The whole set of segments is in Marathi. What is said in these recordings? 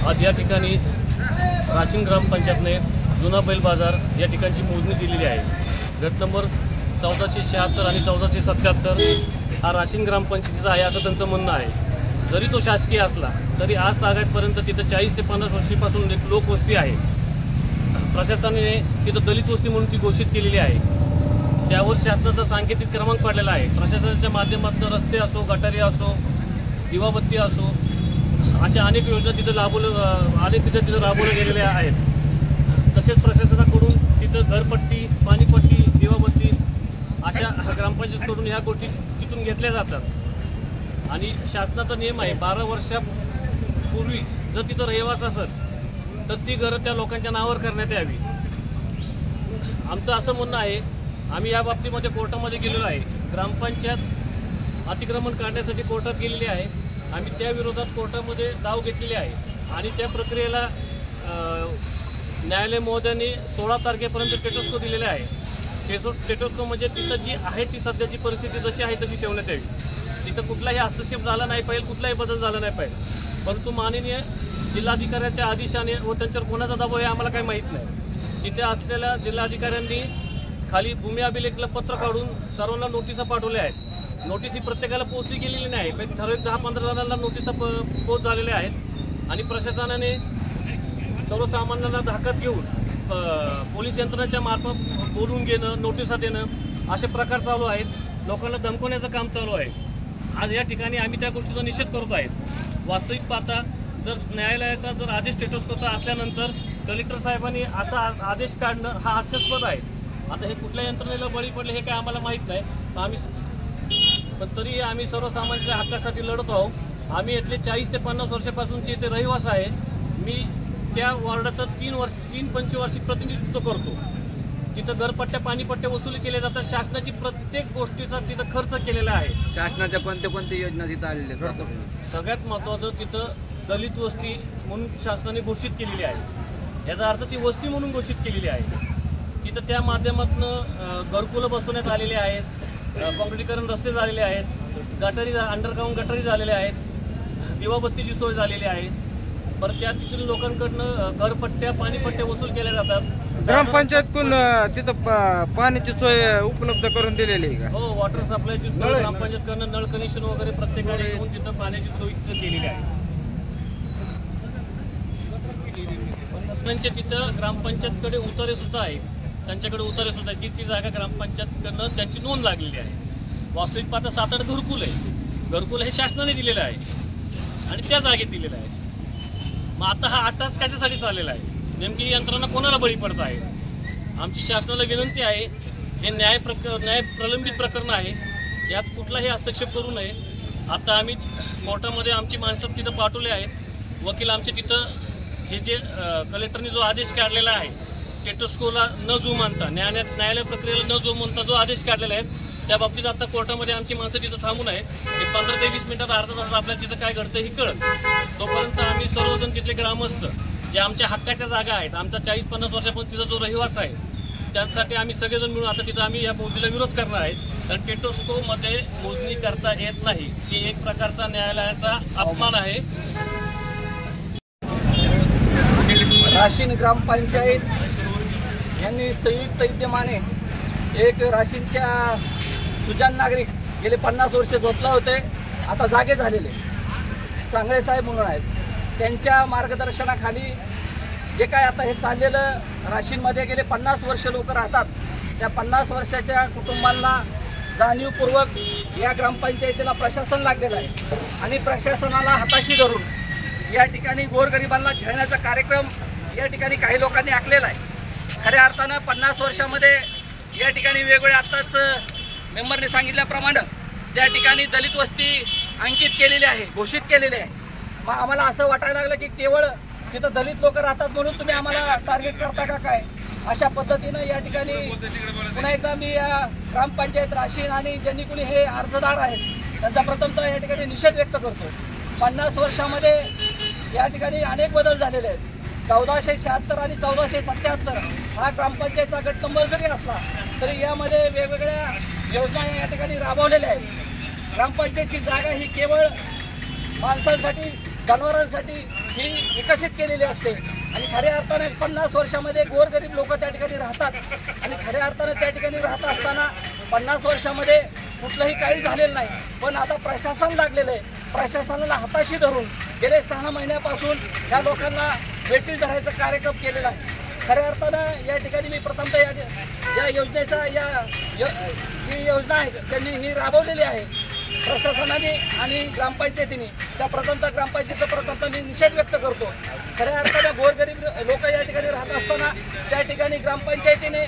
आज या ठिकाणी राशीन ग्रामपंचायतने जुना बैल बाजार या ठिकाणची मोजणी दिलेली आहे। गट नंबर 1476 आणि 1477 हा राशीन ग्रामपंचायतीचा आहे असं त्यांचं म्हणणं आहे। जरी तो शासकीय असला तरी आज तागायतपर्यंत तिथं 40 ते 50 वर्षांपासून एक लोकवस्ती आहे। प्रशासनाने तिथं दलित वस्ती म्हणून ती घोषित केलेली आहे। त्यावर शासनाचा सांकेतिक क्रमांक पडलेला आहे। प्रशासनाच्या माध्यमातून रस्ते असो, गटारी असो, दिवाबत्ती असो, अशा अनेक योजना तिथं राबवल्या गेलेल्या आहेत। तसेच प्रशासनाकडून तिथं घरपट्टी, पाणीपट्टी, दिवाबत्ती अशा ग्रामपंचायतीकडून ह्या गोष्टी तिथून घेतल्या जातात। आणि शासनाचा नियम आहे 12 वर्षापूर्वी जर तिथं रहिवास असेल तर ती घरं त्या लोकांच्या नावावर करण्यात यावी। आमचं असं म्हणणं आहे, आम्ही या बाबतीमध्ये कोर्टामध्ये गेलेलो आहे। ग्रामपंचायत अतिक्रमण काढण्यासाठी कोर्टात गेलेली आहे। आम्ही त्या विरोधात कोर्टामध्ये दाव घेतलेले आहे आणि त्या प्रक्रियेला न्यायालय महोदयांनी 16 तारखेपर्यंत स्टेटस्को दिलेले आहे। स्टेटस्को म्हणजे तिथं जी आहे ती सध्याची परिस्थिती जशी आहे तशी ठेवण्यात यावी। तिथं कुठलाही हस्तक्षेप झाला नाही पाहिजे, कुठलाही बदल झाला नाही पाहिजे। परंतु माननीय जिल्हाधिकाऱ्याच्या आदेशाने व त्यांच्यावर कोणाचा दबाव हे आम्हाला काही माहीत नाही। तिथे असलेल्या जिल्हाधिकाऱ्यांनी खाली भूमी अभिलेखला पत्र काढून सर्वांना नोटिसा पाठवल्या आहेत। नोटीस प्रत्येकाला पोहोचली गेलेली नाही, ठराविक 10-15 जणांना नोटिसा पोच झालेल्या आहेत। आणि प्रशासनाने सर्वसामान्यांना धाकात घेऊन पोलीस यंत्रणेच्या मार्फत बोलून घेणं, नोटिसा देणं असे प्रकार चालू आहेत। लोकांना धमकवण्याचं काम चालू आहे। आज या ठिकाणी आम्ही त्या गोष्टीचा निषेध करत आहेत। वास्तविक पाहता जर न्यायालयाचा जर आदेश स्टेटस्कोचा असल्यानंतर कलेक्टर साहेबांनी असा आदेश काढणं हा हास्यास्पद आहे। आता हे कुठल्या यंत्रणेला बळी पडले हे काय आम्हाला माहीत नाही, पण तरी आम्ही सर्वसामान्यांच्या हक्कासाठी लढत आहोत। आम्ही इथले 40 ते 50 वर्षापासूनचे इथे रहिवास आहे। मी त्या वॉर्डाचं 3 पंचवार्षिक प्रतिनिधित्व करतो। तिथं घरपट्ट्या, पाणीपट्ट्या वसुली केल्या जातात। शासनाची प्रत्येक गोष्टीचा तिथं खर्च केलेला आहे। शासनाच्या कोणत्या योजना तिथं आलेल्या आहेत? सगळ्यात महत्त्वाचं तिथं दलित वस्ती म्हणून शासनाने घोषित केलेली आहे। याचा अर्थ ती वस्ती म्हणून घोषित केलेली आहे। तिथं त्या माध्यमातून घरकुलं बसवण्यात आलेली आहेत, काँक्रिटीकरण रस्ते झालेले आहेत, गटारी अंडरग्राऊंड गटारी झालेले आहेत, दिवाबत्तीची सोय झालेली आहे। परत त्या तिथून लोकांकडनं घरपट्ट्या, पाणीपट्ट्या वसूल केल्या जातात। ग्रामपंचायतकडून तिथं पाण्याची सोय उपलब्ध करून दिलेली आहे का? हो, वॉटर सप्लायची सोय ग्रामपंचायतकडनं नळ कनेक्शन वगैरे प्रत्येकाने येऊन तिथं पाण्याची सोय केलेली आहे। तिथं ग्रामपंचायतकडे उतारे सुद्धा आहेत, त्यांच्याकडे उतारे सुद्धा आहे की ती जागा ग्रामपंचायतकडनं त्याची नोंद लागलेली आहे। वास्तविक पाहता 7-8 घरकुल आहे। घरकुल हे शासनाने दिलेलं आहे आणि त्या जागेत दिलेलं आहे। मग आता हा 8 तास कशासाठी चाललेला आहे? नेमकी यंत्रणा कोणाला बळी पडत आहे? आमची शासनाला विनंती आहे, हे न्याय प्रलंबित प्रकरण आहे, यात कुठलाही हस्तक्षेप करू नये। आता आम्ही कोर्टामध्ये आमची माणसं तिथं पाठवले आहेत। वकील आमचे तिथं हे जे कलेक्टरने जो आदेश काढलेला आहे स्टेटस्कोला न जुमानता, न्यायालय प्रक्रियेला न जुमानता जो आदेश काढलेला आहे त्या बाबतीत आता कोर्टामध्ये आमची माणसं तिथं थांबून आहेत। एक 15 ते 20 मिनिटात, अर्धा तासात आपल्याला तिथं काय घडतं ही कळत। तोपर्यंत आम्ही सर्वजण तिथले ग्रामस्थ जे आमच्या हक्काच्या जागा आहेत, आमचा 40-50 वर्षापासून तिथं जो रहिवास आहे, त्यासाठी आम्ही सगळेजण मिळून आता तिथं आम्ही या मोजणीला विरोध करणार आहे। कारण स्टेटस्कोमध्ये मोजणी करता येत नाही, ही एक प्रकारचा न्यायालयाचा अपमान आहे। राशीन ग्रामपंचायत यांनी संयुक्त विद्यमाने एक राशीनच्या सुजाण नागरिक गेले 50 वर्ष झोपले होते, आता जागे झालेले सांगळे साहेब म्हणून आहेत। त्यांच्या मार्गदर्शनाखाली जे काय आता हे चाललेलं, राशीनमध्ये गेले 50 वर्ष लोक राहतात, त्या 50 वर्षाच्या कुटुंबांना जाणीवपूर्वक या ग्रामपंचायतीला प्रशासन लागलेलं आहे आणि प्रशासनाला हाताशी धरून या ठिकाणी गोरगरिबांना झेलण्याचा कार्यक्रम या ठिकाणी काही लोकांनी आखलेला आहे। खऱ्या अर्थानं 50 वर्षामध्ये या ठिकाणी वेगवेगळे आत्ताच मेंबरने सांगितल्याप्रमाणे त्या ठिकाणी दलित वस्ती अंकित केलेली आहे, घोषित केलेली आहे। मग आम्हाला असं वाटायला लागलं की केवळ तिथं दलित लोक राहतात म्हणून तुम्ही आम्हाला टार्गेट करता का काय? अशा पद्धतीनं या ठिकाणी पुन्हा एकदा मी या ग्रामपंचायत राशीन आणि ज्यांनी कोणी हे अर्जदार आहेत त्यांचा प्रथमतः या ठिकाणी निषेध व्यक्त करतो। 50 वर्षामध्ये या ठिकाणी अनेक बदल झालेले आहेत। 1476 आणि 1477 हा ग्रामपंचायतचा गट नंबर जरी असला तरी यामध्ये वेगवेगळ्या योजना या ठिकाणी राबवलेल्या आहेत। ग्रामपंचायतची जागा ही केवळ माणसांसाठी जनावरांसाठी ही विकसित केलेली असते आणि खऱ्या अर्थाने 50 वर्षामध्ये गोरगरीब लोक त्या ठिकाणी राहतात आणि खऱ्या अर्थाने त्या ठिकाणी राहत असताना 50 वर्षामध्ये कुठलंही काही झालेलं नाही. पण आता प्रशासन लागलेलं आहे. प्रशासनाला हाताशी धरून गेले 6 महिन्यापासून या लोकांना वेटीस धरायचा कार्यक्रम केलेला आहे. खऱ्या अर्थानं या ठिकाणी मी प्रथमतः या योजनेचा जी योजना आहे त्यांनी ही राबवलेली आहे प्रशासनाने आणि ग्रामपंचायतीने. त्या ग्रामपंचायतीचा मी निषेध व्यक्त करतो. खऱ्या अर्थानं गोरगरीब लोक या ठिकाणी राहत असताना त्या ठिकाणी ग्रामपंचायतीने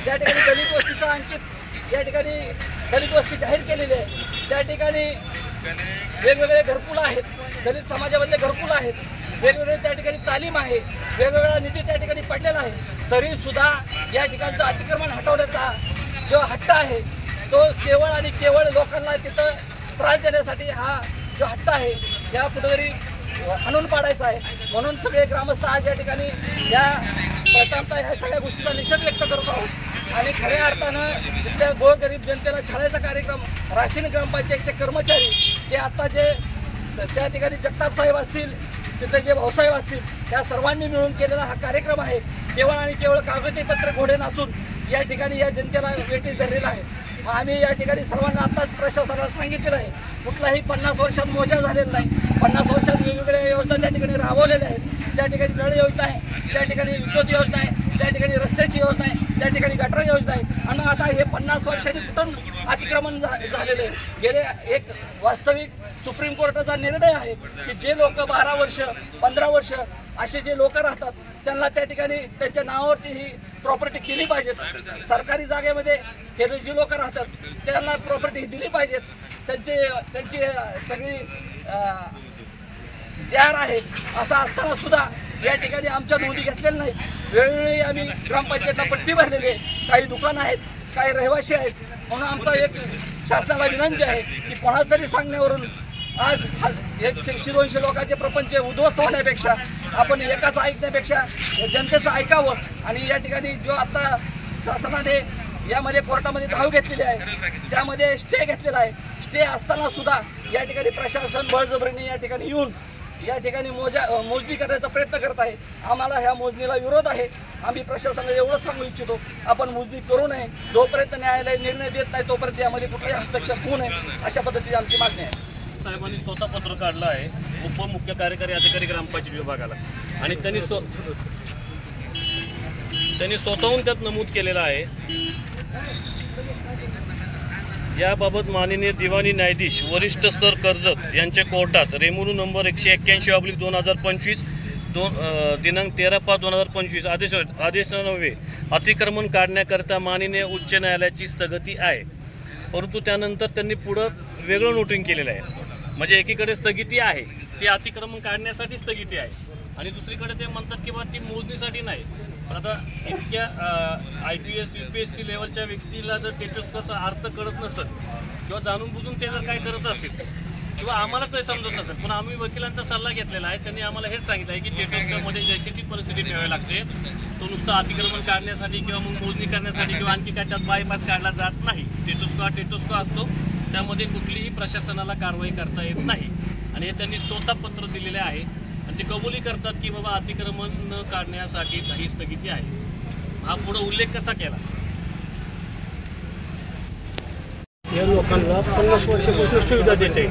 त्या ठिकाणी दलित वस्तीचा अंकित या ठिकाणी दलित वस्ती जाहीर केलेली आहे. त्या ठिकाणी वेगवेगळे घरकुल आहेत, दलित समाजामधले घरकुल आहेत, वेगवेगळे त्या ठिकाणी तालीम आहे, वेगवेगळा निधी त्या ठिकाणी पडलेला आहे. तरी सुद्धा या ठिकाणचं अतिक्रमण हटवण्याचा जो हट्ट आहे तो केवळ आणि केवळ लोकांना तिथं त्रास देण्यासाठी हा जो हट्ट आहे या कुठेतरी हाणून पाडायचा आहे. म्हणून सगळे ग्रामस्थ आज या ठिकाणी प्रथमतः ह्या सगळ्या गोष्टीचा निषेध व्यक्त करत आहोत आणि खऱ्या अर्थानं तिथल्या गोरगरीब जनतेला छळायचा कार्यक्रम राशीन ग्रामपंचायतचे कर्मचारी जे आता त्या ठिकाणी जगताप साहेब असतील, तिथले जे भाऊसाहेब असतील, त्या सर्वांनी मिळून केलेला हा कार्यक्रम आहे. केवळ आणि केवळ कागदपत्र घोडे नाचून या ठिकाणी या जनतेला वेटीस धरलेला आहे. आम्ही या ठिकाणी सर्वांना आताच प्रशासनाला सांगितलेलं आहे कुठलाही 50 वर्षात मोजा झालेला नाही. 50 वर्षात वेगवेगळ्या योजना त्या ठिकाणी राबवलेल्या आहेत. त्या ठिकाणी नळ योजना आहे, त्या ठिकाणी विद्युत योजना आहे, त्या ठिकाणी रस्त्याची योजना आहे, त्या ठिकाणी गटर योजना आहे. आणि आता हे 50 वर्षांनी कुठून अतिक्रमण झालेलं आहे. गेले एक वास्तविक सुप्रीम कोर्टाचा निर्णय आहे की जे लोक 12 वर्ष 15 वर्ष असे जे लोक राहतात त्यांना त्या ठिकाणी त्यांच्या नावावरती ही प्रॉपर्टी केली पाहिजे. सरकारी जागेमध्ये हे जी लोक राहतात त्यांना प्रॉपर्टी दिली पाहिजेत. त्यांची सगळी जार आहे असं असताना सुद्धा या ठिकाणी आमच्या नोंदी घेतलेल्या नाहीत. वेळोवेळी आम्ही ग्रामपंचायतला पट्टी भरलेली आहे. काही दुकानं आहेत, काही रहिवासी आहेत. म्हणून आमचा एक शासनाला विनंती आहे की कोणाच तरी सांगण्यावरून आज 100-200 लोकांचे प्रपंच उद्ध्वस्त होण्यापेक्षा आपण एकाच ऐकण्यापेक्षा जनतेचं ऐकावं. आणि या ठिकाणी जो आता शासनाने यामध्ये कोर्टामध्ये धाव घेतलेली आहे त्यामध्ये स्टे घेतलेला आहे. स्टे असताना सुद्धा या ठिकाणी प्रशासन बळजबरीने या ठिकाणी येऊन या ठिकाणी मोजणी करण्याचा प्रयत्न करत आहे. आम्हाला ह्या मोजणीला विरोध आहे. आम्ही प्रशासनाला एवढंच सांगू इच्छितो आपण मोजणी करू नये. जोपर्यंत न्यायालय निर्णय देत नाही तोपर्यंत यामध्ये कुठलाही हस्तक्षेप होऊ नये अशा पद्धतीची आमची मागणी आहे. साहेबांनी स्वतः पत्र काढलं आहे उपमुख्य कार्यकारी अधिकारी ग्रामपंचायत विभागाला आणि त्यांनी स्वतःहून त्यात नमूद केलेलं आहे याबाबत माननीय दिवाणी न्यायाधीश वरिष्ठ स्तर कर्जत यांचे कोर्टात रेमोनू नंबर 181/2025 दिनांक 13/5/2025 आदेश 9 अतिक्रमण काढण्याकरता माननीय उच्च न्यायालयाची स्थगिती आहे. परंतु त्यानंतर त्यांनी पुढं वेगळं नोटिंग केलेलं आहे. म्हणजे एकीकडे स्थगिती आहे ती अतिक्रमण काढण्यासाठी स्थगिती आहे आणि दुसरीकडे ते म्हणतात की बा ती मोजणीसाठी नाही. पण आता इतक्या IPS UPSC लेवलच्या व्यक्तीला जर टेटोस्कोपचा अर्थ कळत नसेल किंवा जाणून बुजून ते जर काय करत असेल किंवा आम्हाला ते समजत नसेल पण आम्ही वकिलांचा सल्ला घेतलेला आहे. त्यांनी आम्हाला हेच सांगितलं आहे की टेटोस्कोपमध्ये जशी ती परिस्थिती ठेवावी लागते तो नुसतं अतिक्रमण काढण्यासाठी किंवा मग मोजणी करण्यासाठी किंवा आणखी काय त्यात बायपास काढला जात नाही. टेटोस्को असतो त्यामध्ये कुठलीही प्रशासनाला कारवाई करता येत नाही आणि हे त्यांनी स्वतः पत्र दिलेले आहे आणि ते कबुली करतात की बाबा अतिक्रमण न काढण्यासाठी काही स्थगिती आहे. हा पुढे उल्लेख कसा केला. या लोकांना 50 वर्षापासून सुविधा देते.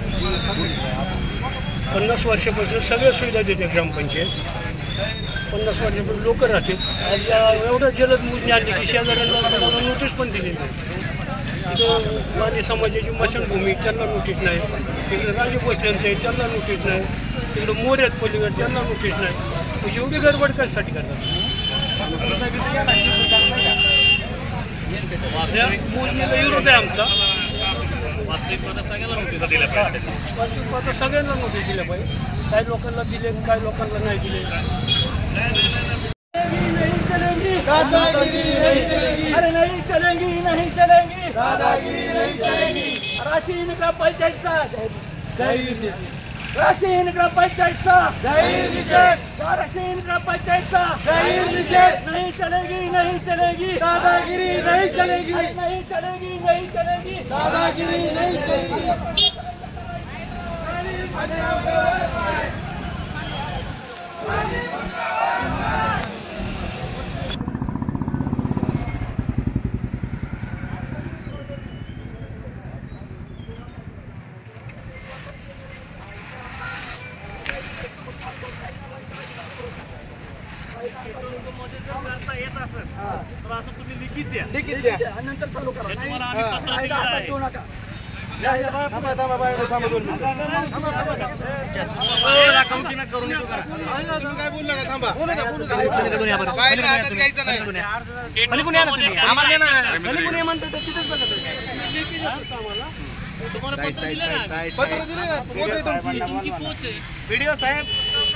50 वर्षापासून सगळ्या सुविधा देते ग्रामपंचायत. 50 वर्षापासून लोक राहते. आज एवढं जलद मोजणी आणली की शेजाऱ्यांना नोटीस पण दिलेली आहे. तिथं माझी समाजाची मशानभूमी त्यांना नोटीस नाही. तिकडे राजे भोसल्यांचं आहे त्यांना नोटीस नाही. तिकडं मोऱ्यात पलीकडे त्यांना नोटीस नाही. म्हणजे एवढी गडबड कशासाठी करतात. मोजणीला विरोध आहे आमचा. वास्तविकता सगळ्यांना नोटीस दिल्या पाहिजे. वास्तविकता सगळ्यांना नोटीस दिल्या पाहिजे. काही लोकांना दिले काही लोकांना नाही दिले. अरे नहीं चलेंगी, नहीं चलेंगी, दादागिरी नहीं चलेगी. राशीन ग्रामपंचायतचा राशीन ग्रामपंचायतचा राशीन ग्रामपंचायतचा नहीं चलेगी, नहीं चलेगी, दादागिरी नहीं चलेगी, नहीं चलेगी, नहीं चलेगी, दादागिरी नहीं चलेगी. असेल तर असं तुम्ही लिखित द्या. लिखित द्या. नंतर चालू करा. हे तुम्हाला आम्ही पत्र नाही, दिलेलं हातात आहे. घेऊ नका. थांबा 2 मिनिटं. कंपनीनं करून येतो करा. काय बोलला का? थांबा. बोलू द्या. काय काय हातात घ्यायचं नाही. तुम्हाला पत्र दिलं ना. पत्र दिलं ना? पोच आहे तुमची. तुमची पोच आहे. व्हिडिओ साहेब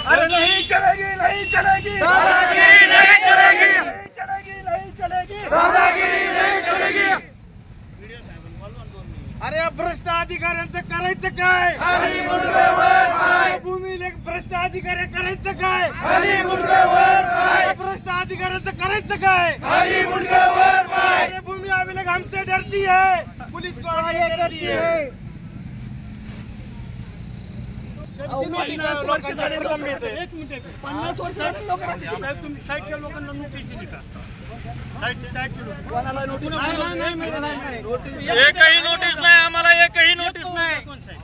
अरे नहीं चलेगी, नहीं चलेगी, दादागिरी नहीं चलेगी, नहीं चलेगी, नहीं चलेगी, दादागिरी नहीं चलेगी. अरे या भ्रष्ट अधिकाऱ्यांचं करायचं काय? खाली मुंडक्यावर पाय, भूमी भ्रष्ट अधिकारी करायचं काय? खाली मुंडक्यावर पाय, भ्रष्ट अधिकाऱ्यांचं करायचं काय? खाली मुंडक्यावर पाय. अरे भूमि अभिलेख हमसे डरती है, पुलिस को आगे करती है. एक मिनिट 50 वर्ष झाले लोकांना. साहेब तुम्ही साईडच्या लोकांना नोटीस दिली का? साईडचे लोक कोणाला नोटीस नाही. एकही नोटीस नाही आम्हाला, एकही नोटीस नाही. कोण साहेब?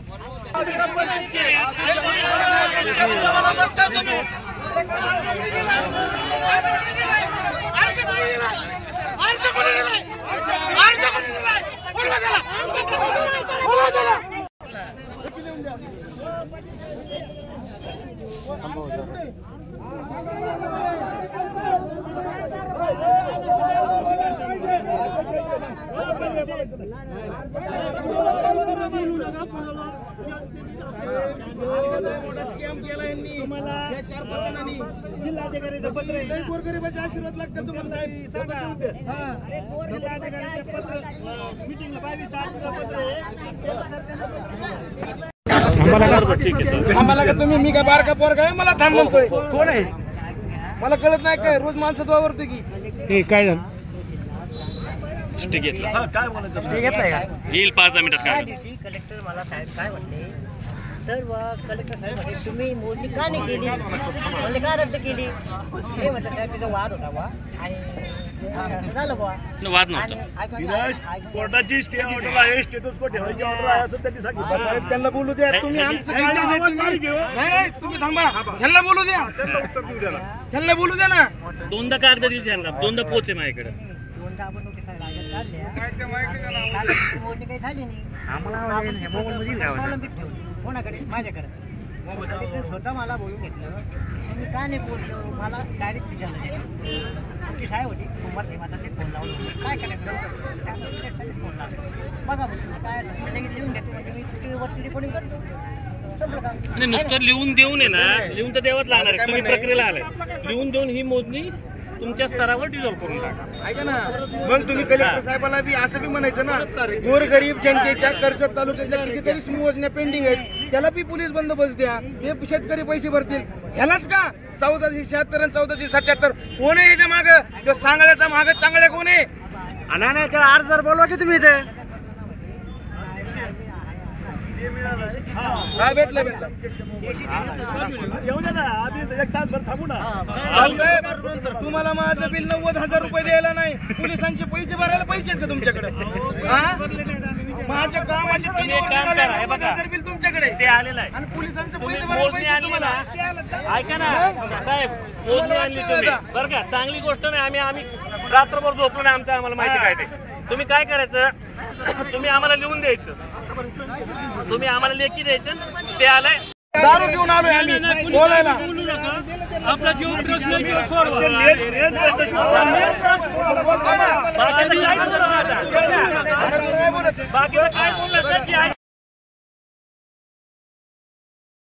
जिल्हाधिकारीचं पत्र आहे. गोरगरिबाचे आशीर्वाद लागतात तुम्हाला साहेब. जिल्हाधिकाऱ्यांचं पत्र मीटिंगला 22/8चं पत्र आहे. आम्हाला का तुम्ही, मी काय बारका पोरगा आहे मला थांब म्हणतोय? कोण आहे? मला कळत नाही काय? रोज माणसं वावरतो की. हे काय झालं? स्टे घेतला. काय बोलायचं? ते घेतलाय का? येईल 5-10 मिनिटात काय. कलेक्टर मला साहेब काय म्हणले, तर कलेक्टर साहेब म्हणले तुम्ही मोजणी का नाही केली, म्हणजे का रद्द केली. हे म्हटलं साहेब तिचा वाद होता बा आणि असं झालं बा. वाद नव्हता. कोर्टाची स्टे ऑर्डर आहे, स्टेटस ठेवायची ऑर्डर आहे असं त्यांनी सांगितलं. साहेब त्यांना बोलू द्या. तुम्ही आमचं काय नाही, नाही तुम्ही थांबा. ह्यांना बोलू द्या. ह्यांना बोलू द्या ना. दोनदा कागद दिली त्यांना, दोनदा पोच आहे माझ्याकडे. दोनदा आपण नोटीस काढल्या, काल मोजणी काही झाली नाही. अवलंबित ठेवली कोणाकडे? माझ्याकडे. कलेक्टर स्वतः मला बोलून घेतलं, मी का नाही बोललो, मला डायरेक्ट विचारलं. आमची साहेब होती कुमार देवाचा, ते फोन लावलं काय करायचं फोन लावलं बघा म्हटलं काय लगेच लिहून घेतो, म्हणजे मी वरती रिपोर्टिंग करतो. आणि नुसतं लिहून देऊन आहे ना, लिहून तर द्यावंच लागणार आहे. तुम्ही प्रक्रियेला आलाय, लिहून देऊन ही मोजणी तुमच्या स्तरावर डिझॉल्व करून टाका. ऐका ना, मग तुम्ही कलेक्टर साहेबाला बी असं बी म्हणायचं ना, गोरगरीब जनतेच्या कर्जत तालुक्यातल्या कितीतरी मोजण्या पेंडिंग आहेत, त्याला बी पोलीस बंदोबस्त द्या. ते शेतकरी पैसे भरतील. ह्यालाच का 1476 आणि 1477 कोण आहे याच्या माग? सांगण्याचा माग चांगल्या कोण आहे? नाही त्याला अर्ज बोलवा की तुम्ही इथे. काय भेटलं? येऊ दे ना, आम्ही एक तासभर थांबू ना. साहेब, तुम्हाला माझं बिल 90,000 रुपये द्यायला नाही, पोलिसांचे पैसे भरायला पैसे आहेत का तुमच्याकडे? माझ्या कामाचे 3 एक काम करा, हे बघा. बिल तुमच्याकडे ते आलेलं आहे. आणि पोलिसांचे पैसे भरायला मोजणी पैसे आणली तुम्हाला. ना, ऐका ना साहेब, मोजणी आणली तुम्ही बरं का, चांगली गोष्ट नाही. आम्ही रात्रभर झोपलो नाही, आम्हाला माहिती काय ते. तुम्ही काय करायचं, तुम्ही आम्हाला लिहून द्यायचं, तुम्ही आम्हाला लेखी द्यायचं. ते आलंय, दारू घेऊन आलोय आम्ही बोलायला. आपला जीव प्रश्न सोडवा. बाकीचं काय बोलू नका. बाकीचं काय बोलू नका. जी आहे